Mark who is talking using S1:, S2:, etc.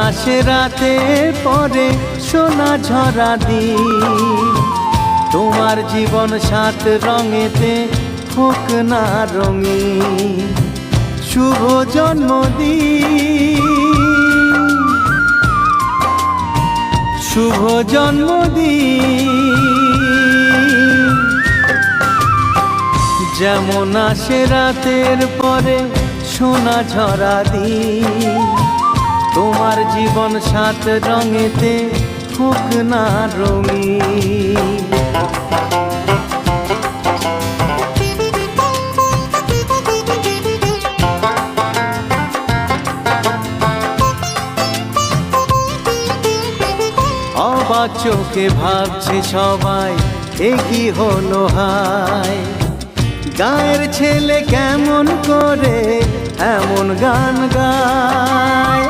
S1: আসে রাতের পরে সোনা ঝরা দিন, তোমার জীবন সাত রঙেতে হোক না রঙিন। শুভ জন্মদিন, শুভ জন্মদিন। যেমন আসে রাতের পরে সোনা ঝরা দিন, তোমার জীবন সাত রঙেতে হোক না রঙিন। অবাক চোখে ভাবছে সবাই এ কি হলো হায়, গায়ের ছেলে কেমন করে এমন গান গায়।